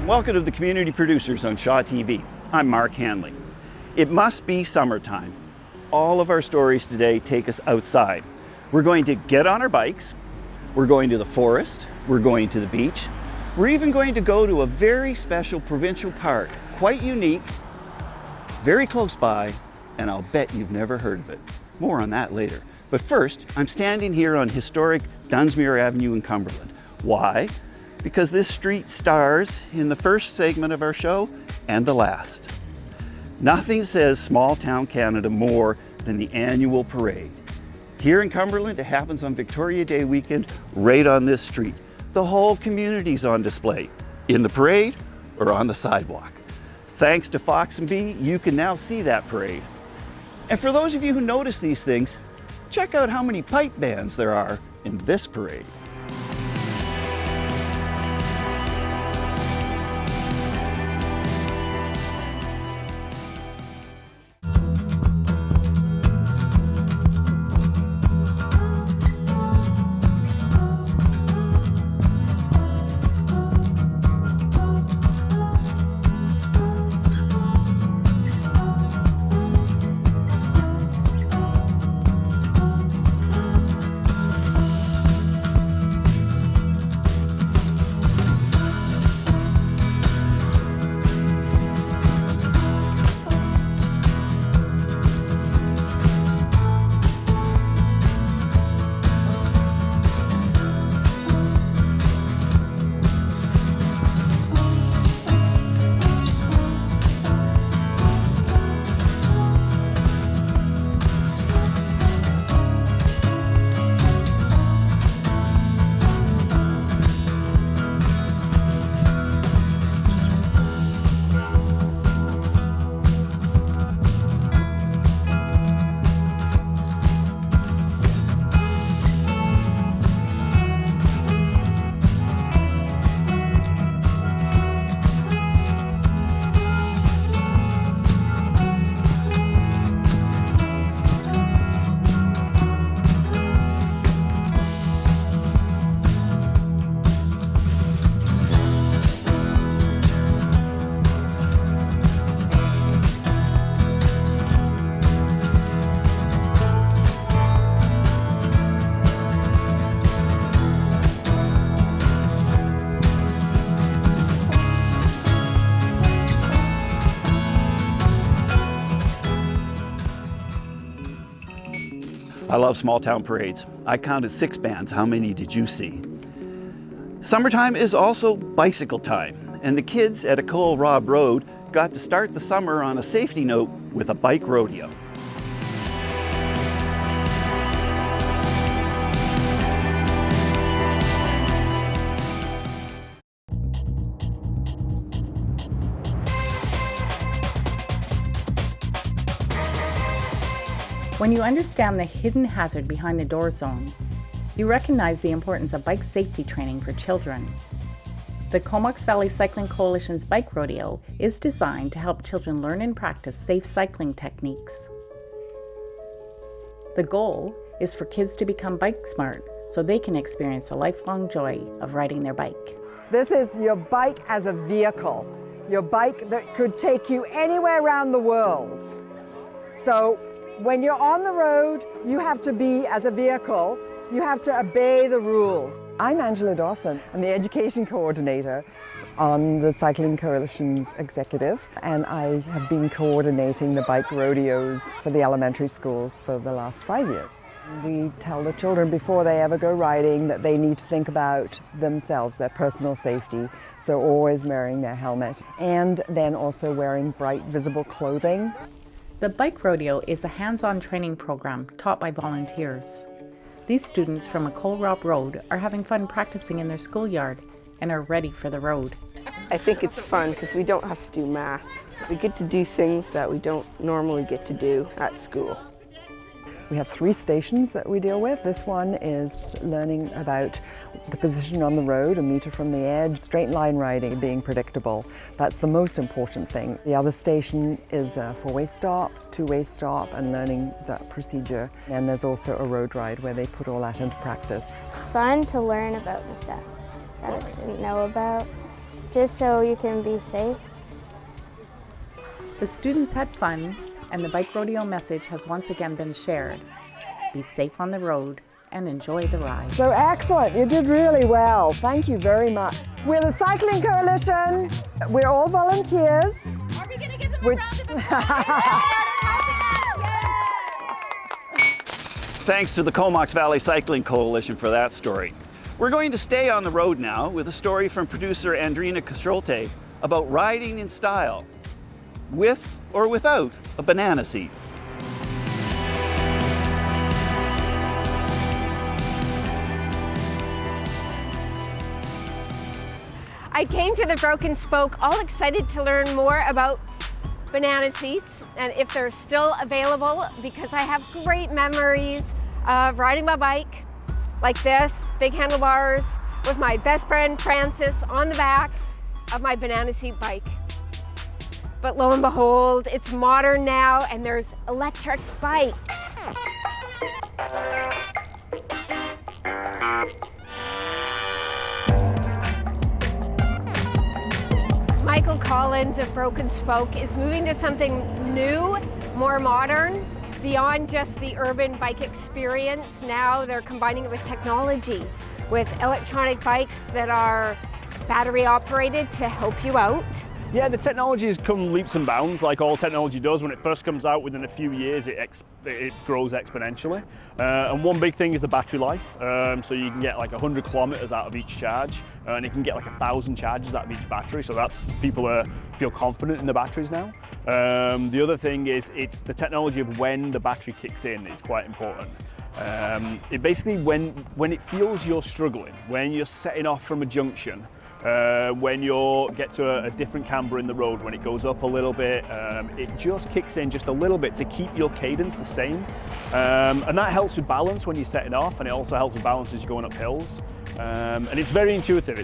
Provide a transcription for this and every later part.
Welcome to the Community Producers on Shaw TV. I'm Mark Hanley. It must be summertime. All of our stories today take us outside. We're going to get on our bikes, we're going to the forest, we're going to the beach, we're even going to go to a very special provincial park, quite unique, very close by, and I'll bet you've never heard of it. More on that later. But first, I'm standing here on historic Dunsmuir Avenue in Cumberland. Why? Because this street stars in the first segment of our show and the last. Nothing says small town Canada more than the annual parade. Here in Cumberland, it happens on Victoria Day weekend right on this street. The whole community's on display, in the parade or on the sidewalk. Thanks to Fox and Bee, you can now see that parade. And for those of you who notice these things, check out how many pipe bands there are in this parade. I love small town parades. I counted 6 bands. How many did you see? Summertime is also bicycle time, and the kids at Ecole Rob Road got to start the summer on a safety note with a bike rodeo. When you understand the hidden hazard behind the door zone, you recognize the importance of bike safety training for children. The Comox Valley Cycling Coalition's Bike Rodeo is designed to help children learn and practice safe cycling techniques. The goal is for kids to become bike smart so they can experience the lifelong joy of riding their bike. This is your bike as a vehicle, your bike that could take you anywhere around the world. So when you're on the road, you have to be, as a vehicle, you have to obey the rules. I'm Angela Dawson. I'm the Education Coordinator on the Cycling Coalition's executive, and I have been coordinating the bike rodeos for the elementary schools for the last 5 years. We tell the children before they ever go riding that they need to think about themselves, their personal safety, so always wearing their helmet, and then also wearing bright, visible clothing. The Bike Rodeo is a hands-on training program taught by volunteers. These students from Ecole Rob Road are having fun practicing in their schoolyard and are ready for the road. I think it's fun because we don't have to do math. We get to do things that we don't normally get to do at school. We have 3 stations that we deal with. This one is learning about the position on the road, a meter from the edge, straight line riding, being predictable. That's the most important thing. The other station is a 4-way stop, 2-way stop, and learning that procedure. And there's also a road ride where they put all that into practice. Fun to learn about the stuff that I didn't know about, just so you can be safe. The students had fun, and the bike rodeo message has once again been shared. Be safe on the road and enjoy the ride. So excellent, you did really well. Thank you very much. We're the Cycling Coalition. We're all volunteers. Are we going to give them a round of applause? Thanks to the Comox Valley Cycling Coalition for that story. We're going to stay on the road now with a story from producer Andrina Kasholte about riding in style, with or without a banana seat. I came to the Broken Spoke all excited to learn more about banana seats and if they're still available, because I have great memories of riding my bike like this, big handlebars, with my best friend Francis on the back of my banana seat bike. But lo and behold, it's modern now and there's electric bikes. Michael Collins of Broken Spoke is moving to something new, more modern, beyond just the urban bike experience. Now they're combining it with technology, with electronic bikes that are battery operated to help you out. Yeah, the technology has come leaps and bounds, like all technology does. When it first comes out, within a few years, it grows exponentially. And one big thing is the battery life. So you can get like 100 kilometers out of each charge, and you can get like 1,000 charges out of each battery. So that's, people feel confident in the batteries now. The other thing is, it's the technology of when the battery kicks in is quite important. It basically, when it feels you're struggling, when you're setting off from a junction, when you get to a different camber in the road, when it goes up a little bit, it just kicks in just a little bit to keep your cadence the same. And that helps with balance when you're setting off, and it also helps with balance as you're going up hills. And it's very intuitive.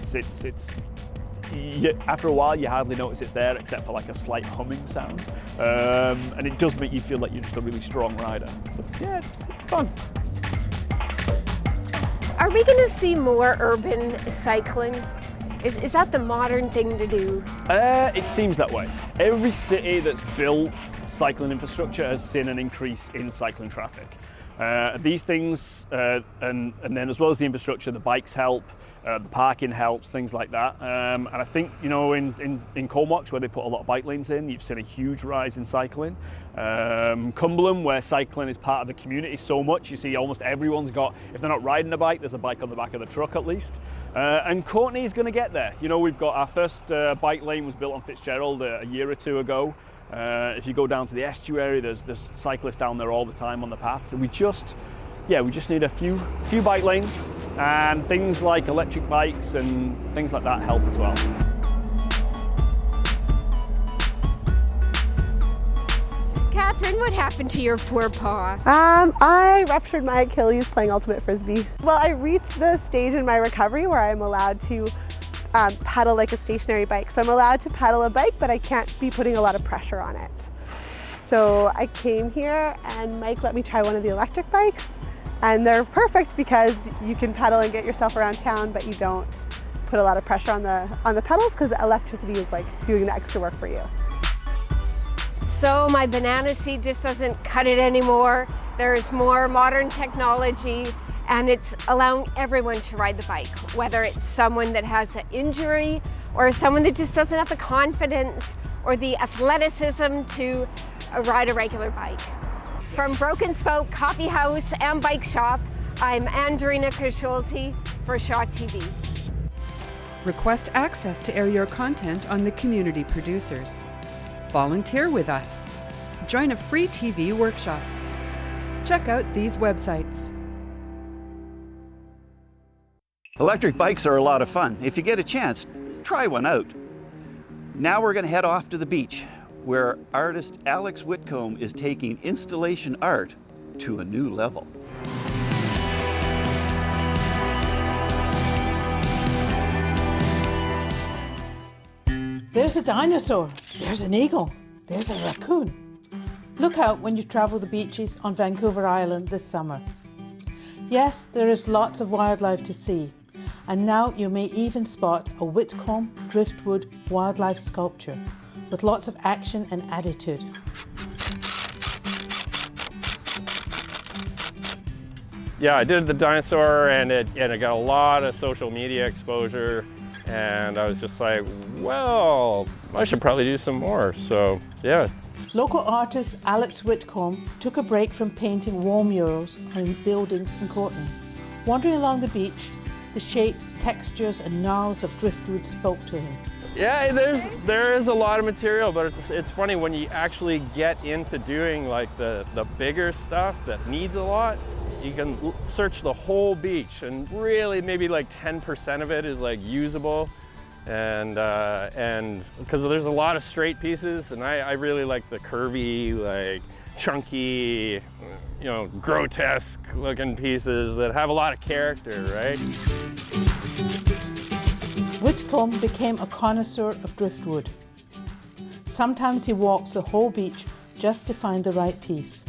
After a while, you hardly notice it's there, except for like a slight humming sound. And it does make you feel like you're just a really strong rider. So it's fun. Are we going to see more urban cycling? Is that the modern thing to do? It seems that way. Every city that's built cycling infrastructure has seen an increase in cycling traffic. These things, and then as well as the infrastructure, the bikes help, the parking helps, things like that. And I think, you know, in Comox, where they put a lot of bike lanes in, you've seen a huge rise in cycling. Cumberland, where cycling is part of the community so much, you see almost everyone's got, if they're not riding a bike, there's a bike on the back of the truck at least. And Courtney's going to get there. You know, we've got our first bike lane was built on Fitzgerald a year or two ago. If you go down to the estuary, there's cyclists down there all the time on the paths. And we just need a few bike lanes, and things like electric bikes and things like that help as well. Catherine, what happened to your poor paw? I ruptured my Achilles playing ultimate frisbee. Well, I reached the stage in my recovery where I'm allowed to pedal like a stationary bike. So I'm allowed to pedal a bike, but I can't be putting a lot of pressure on it. So I came here and Mike let me try one of the electric bikes, and they're perfect because you can pedal and get yourself around town, but you don't put a lot of pressure on the pedals because the electricity is like doing the extra work for you. So my banana seat just doesn't cut it anymore. There's more modern technology, and it's allowing everyone to ride the bike, whether it's someone that has an injury or someone that just doesn't have the confidence or the athleticism to ride a regular bike. From Broken Spoke Coffee House and Bike Shop, I'm Andrina Kasholte for Shaw TV. Request access to air your content on the community producers. Volunteer with us. Join a free TV workshop. Check out these websites. Electric bikes are a lot of fun. If you get a chance, try one out. Now we're going to head off to the beach, where artist Alex Whitcomb is taking installation art to a new level. There's a dinosaur, there's an eagle, there's a raccoon. Look out when you travel the beaches on Vancouver Island this summer. Yes, there is lots of wildlife to see, And now you may even spot a Whitcomb driftwood wildlife sculpture with lots of action and attitude. Yeah, I did the dinosaur and it got a lot of social media exposure, and I was just like, well, I should probably do some more, so yeah. Local artist Alex Whitcomb took a break from painting wall murals on buildings in Courtenay. Wandering along the beach, the shapes, textures and gnarls of driftwood spoke to him. Yeah, there is a lot of material, but it's funny when you actually get into doing like the bigger stuff that needs a lot. You can search the whole beach and really maybe like 10% of it is like usable, and because there's a lot of straight pieces, and I really like the curvy, like chunky, you know, grotesque looking pieces that have a lot of character, right? Whitcomb became a connoisseur of driftwood. Sometimes he walks the whole beach just to find the right piece.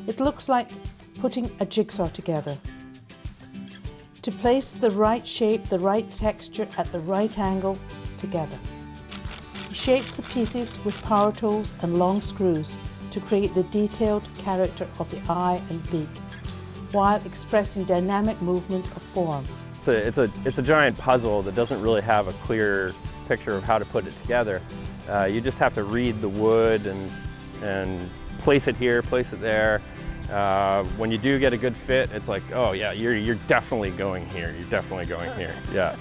It looks like putting a jigsaw together. To place the right shape, the right texture at the right angle together. He shapes the pieces with power tools and long screws to create the detailed character of the eye and beak, while expressing dynamic movement of form. It's a giant puzzle that doesn't really have a clear picture of how to put it together. You just have to read the wood and place it here, place it there. When you do get a good fit, it's like, oh yeah, you're definitely going here. You're definitely going here. Yeah.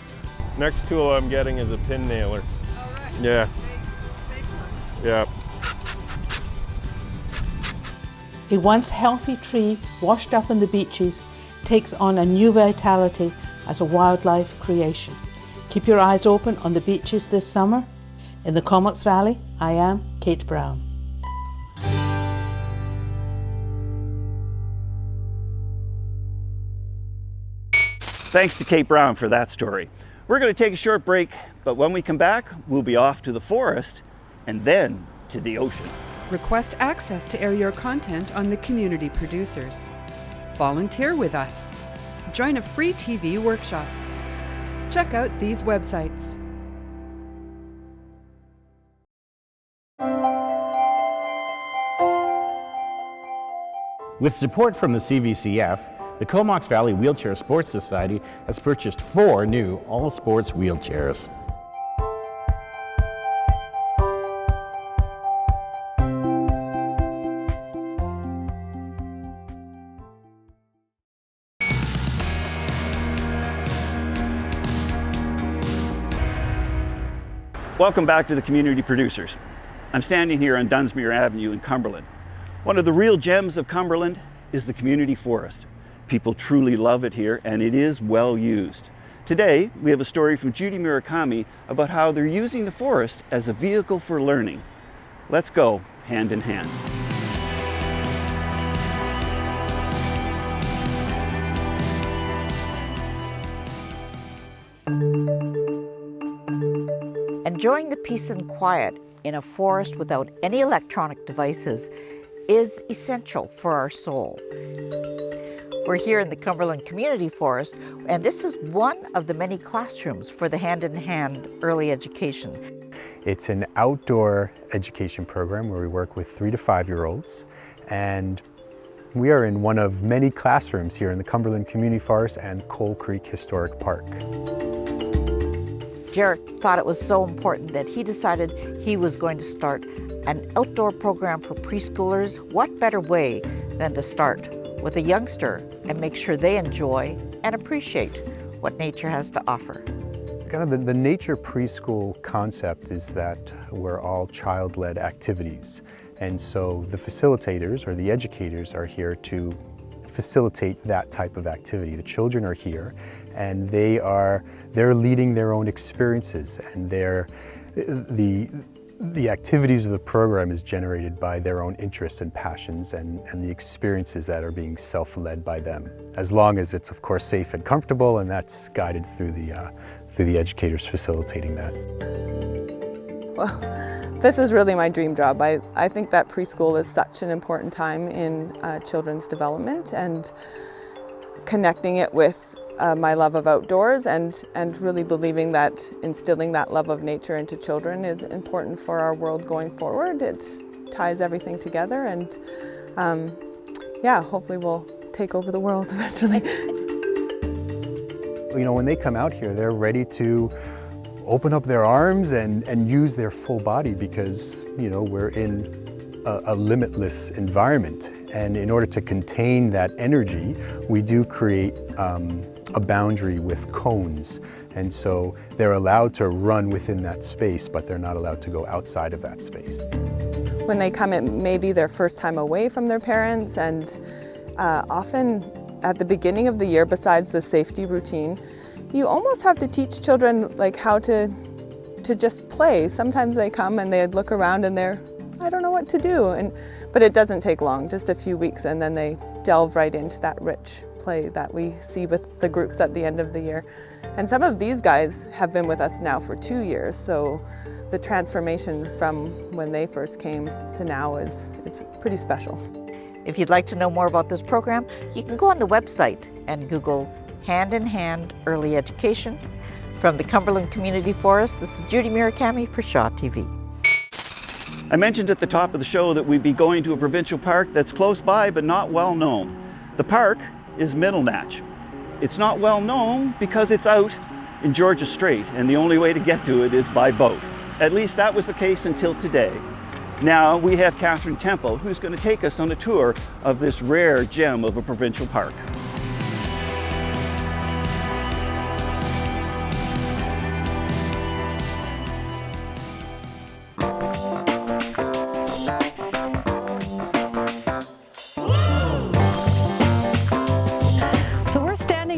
Next tool I'm getting is a pin nailer. Yeah. Yeah. A once healthy tree washed up on the beaches takes on a new vitality as a wildlife creation. Keep your eyes open on the beaches this summer. In the Comox Valley, I am Kate Brown. Thanks to Kate Brown for that story. We're going to take a short break, but when we come back, we'll be off to the forest and then to the ocean. Request access to air your content on the community producers. Volunteer with us. Join a free TV workshop. Check out these websites. With support from the CVCF, the Comox Valley Wheelchair Sports Society has purchased 4 new all-sports wheelchairs. Welcome back to the Community Producers. I'm standing here on Dunsmuir Avenue in Cumberland. One of the real gems of Cumberland is the community forest. People truly love it here, and it is well used. Today, we have a story from Judy Murakami about how they're using the forest as a vehicle for learning. Let's go hand in hand. Enjoying the peace and quiet in a forest without any electronic devices is essential for our soul. We're here in the Cumberland Community Forest, and this is one of the many classrooms for the hand-in-hand early education. It's an outdoor education program where we work with 3 to 5-year-olds, and we are in one of many classrooms here in the Cumberland Community Forest and Coal Creek Historic Park. Jarrett thought it was so important that he decided he was going to start an outdoor program for preschoolers. What better way than to start with a youngster and make sure they enjoy and appreciate what nature has to offer. Kind of the nature preschool concept is that we're all child-led activities. And so the facilitators or the educators are here to facilitate that type of activity. The children are here and they're leading their own experiences, and the activities of the program is generated by their own interests and passions and the experiences that are being self-led by them, as long as it's of course safe and comfortable, and that's guided through the educators facilitating that. Well, this is really my dream job. I think that preschool is such an important time in children's development, and connecting it with my love of outdoors and really believing that instilling that love of nature into children is important for our world going forward. It ties everything together, and yeah, hopefully we'll take over the world eventually. You know, when they come out here, they're ready to open up their arms and use their full body because, you know, we're in a limitless environment. And in order to contain that energy, we do create a boundary with cones. And so they're allowed to run within that space, but they're not allowed to go outside of that space. When they come, it may be their first time away from their parents, and often at the beginning of the year, besides the safety routine, you almost have to teach children like how to just play. Sometimes they come and they look around and I don't know what to do. But it doesn't take long, just a few weeks, and then they delve right into that rich play that we see with the groups at the end of the year. And some of these guys have been with us now for 2 years, so the transformation from when they first came to now it's pretty special. If you'd like to know more about this program, you can go on the website and Google Hand in Hand Early Education. From the Cumberland Community Forest, this is Judy Murakami for Shaw TV. I mentioned at the top of the show that we'd be going to a provincial park that's close by but not well known. The park is Middle Natch. It's not well known because it's out in Georgia Strait, and the only way to get to it is by boat. At least that was the case until today. Now we have Catherine Temple, who's going to take us on a tour of this rare gem of a provincial park.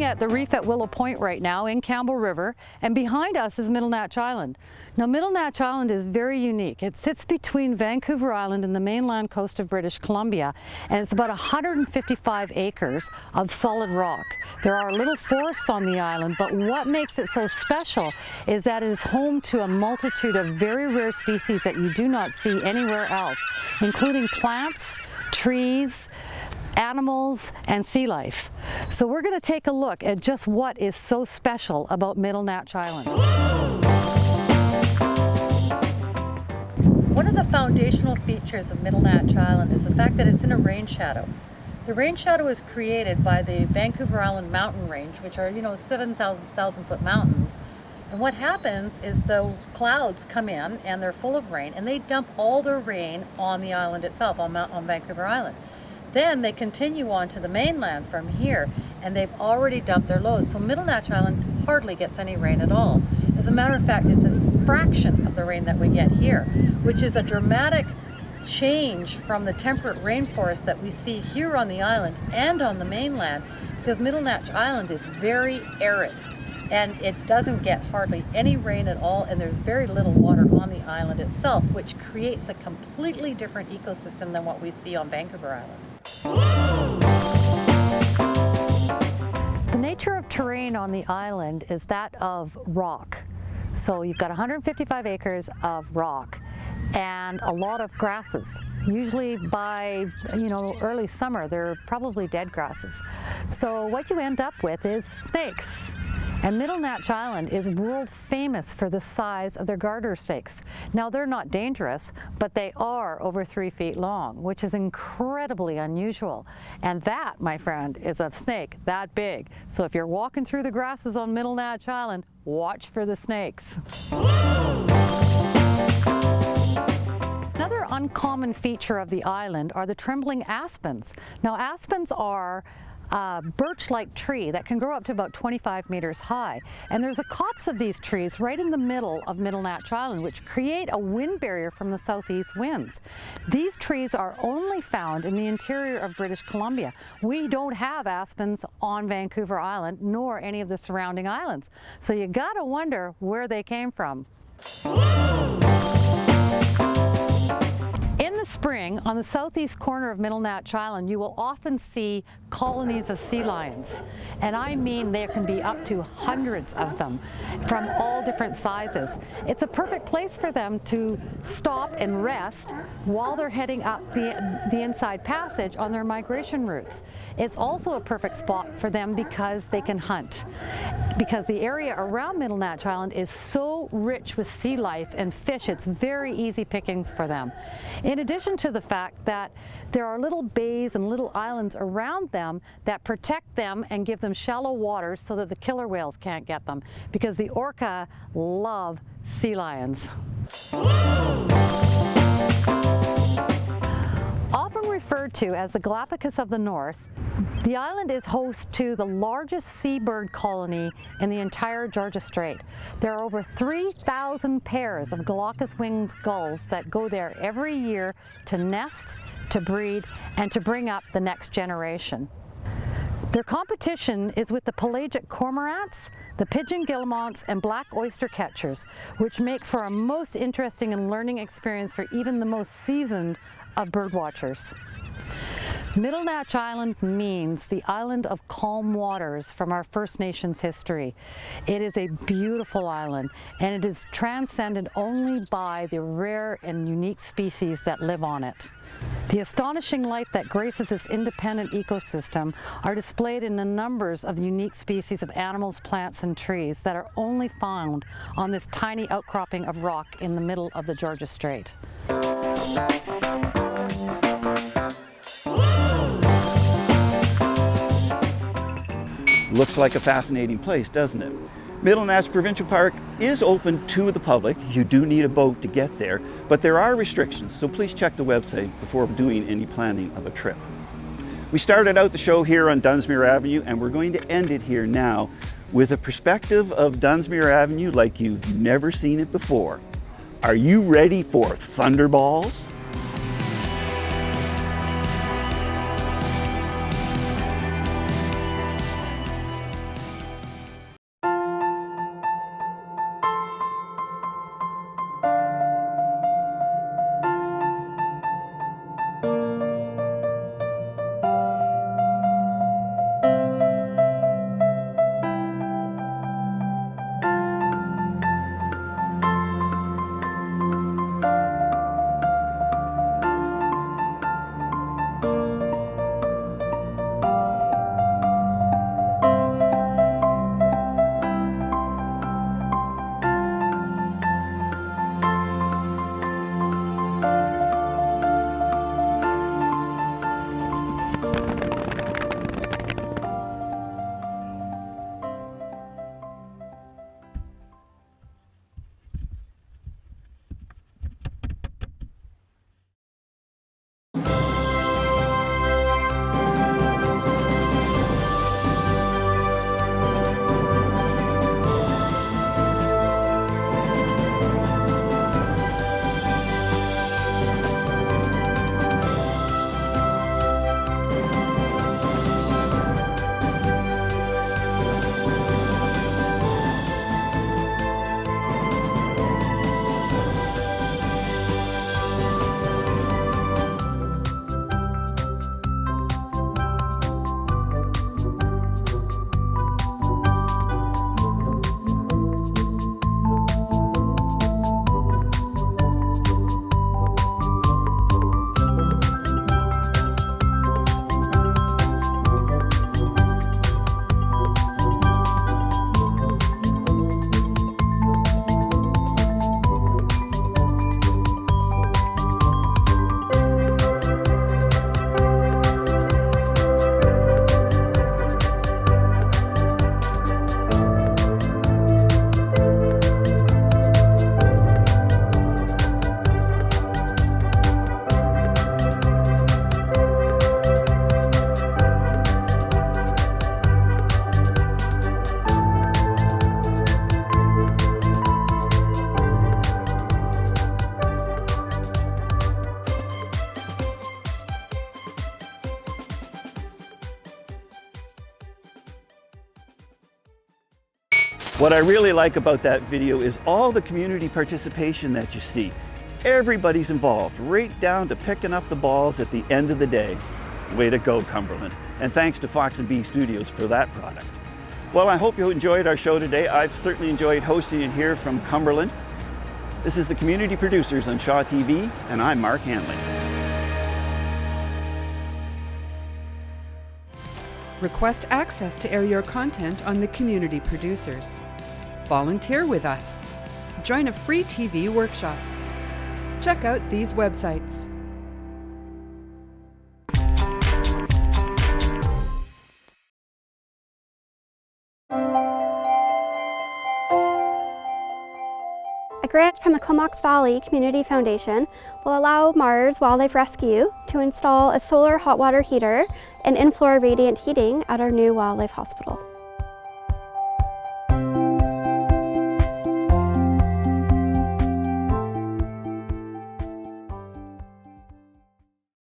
At the reef at Willow Point right now in Campbell River, and behind us is Middle Natch Island. Now Middle Natch Island is very unique. It sits between Vancouver Island and the mainland coast of British Columbia, and it's about 155 acres of solid rock. There are little forests on the island, but what makes it so special is that it is home to a multitude of very rare species that you do not see anywhere else, including plants, trees, animals, and sea life. So we're going to take a look at just what is so special about Middle Natch Island. One of the foundational features of Middle Natch Island is the fact that it's in a rain shadow. The rain shadow is created by the Vancouver Island mountain range, which are, 7,000 foot mountains. And what happens is the clouds come in and they're full of rain, and they dump all their rain on the island itself, on Vancouver Island. Then they continue on to the mainland from here, and they've already dumped their loads. So Middle Natch Island hardly gets any rain at all. As a matter of fact, it's a fraction of the rain that we get here, which is a dramatic change from the temperate rainforest that we see here on the island and on the mainland, because Middle Natch Island is very arid, and it doesn't get hardly any rain at all, and there's very little water on the island itself, which creates a completely different ecosystem than what we see on Vancouver Island. The nature of terrain on the island is that of rock. So you've got 155 acres of rock and a lot of grasses. Usually by, early summer, they're probably dead grasses. So what you end up with is snakes. And Middle Natch Island is world famous for the size of their garter snakes. Now they're not dangerous, but they are over 3 feet long, which is incredibly unusual. And that, my friend, is a snake that big. So if you're walking through the grasses on Middle Natch Island, watch for the snakes. Another uncommon feature of the island are the trembling aspens. Now aspens are a birch-like tree that can grow up to about 25 meters high. And there's a copse of these trees right in the middle of Middle Natch Island, which create a wind barrier from the southeast winds. These trees are only found in the interior of British Columbia. We don't have aspens on Vancouver Island, nor any of the surrounding islands. So you gotta wonder where they came from. In the spring, on the southeast corner of Middle Natch Island, you will often see colonies of sea lions. And I mean there can be up to hundreds of them from all different sizes. It's a perfect place for them to stop and rest while they're heading up the inside passage on their migration routes. It's also a perfect spot for them because they can hunt. Because the area around Middle Natch Island is so rich with sea life and fish, it's very easy pickings for them. In addition to the fact that there are little bays and little islands around them that protect them and give them shallow waters so that the killer whales can't get them, because the orca love sea lions. Often referred to as the Galapagos of the North, the island is host to the largest seabird colony in the entire Georgia Strait. There are over 3,000 pairs of glaucous-winged gulls that go there every year to nest, to breed, and to bring up the next generation. Their competition is with the pelagic cormorants, the pigeon guillemots, and black oyster catchers, which make for a most interesting and learning experience for even the most seasoned of bird watchers. Middle Natch Island means the island of calm waters from our First Nations history. It is a beautiful island, and it is transcended only by the rare and unique species that live on it. The astonishing life that graces this independent ecosystem are displayed in the numbers of unique species of animals, plants, and trees that are only found on this tiny outcropping of rock in the middle of the Georgia Strait. Looks like a fascinating place, doesn't it? Middle Natch Provincial Park is open to the public. You do need a boat to get there, but there are restrictions, so please check the website before doing any planning of a trip. We started out the show here on Dunsmuir Avenue, and we're going to end it here now with a perspective of Dunsmuir Avenue like you've never seen it before. Are you ready for thunderballs? What I really like about that video is all the community participation that you see. Everybody's involved, right down to picking up the balls at the end of the day. Way to go, Cumberland. And thanks to Fox and Bee Studios for that product. Well, I hope you enjoyed our show today. I've certainly enjoyed hosting it here from Cumberland. This is the Community Producers on Shaw TV, and I'm Mark Hanley. Request access to air your content on the Community Producers. Volunteer with us. Join a free TV workshop. Check out these websites. A grant from the Comox Valley Community Foundation will allow Mars Wildlife Rescue to install a solar hot water heater and in-floor radiant heating at our new wildlife hospital.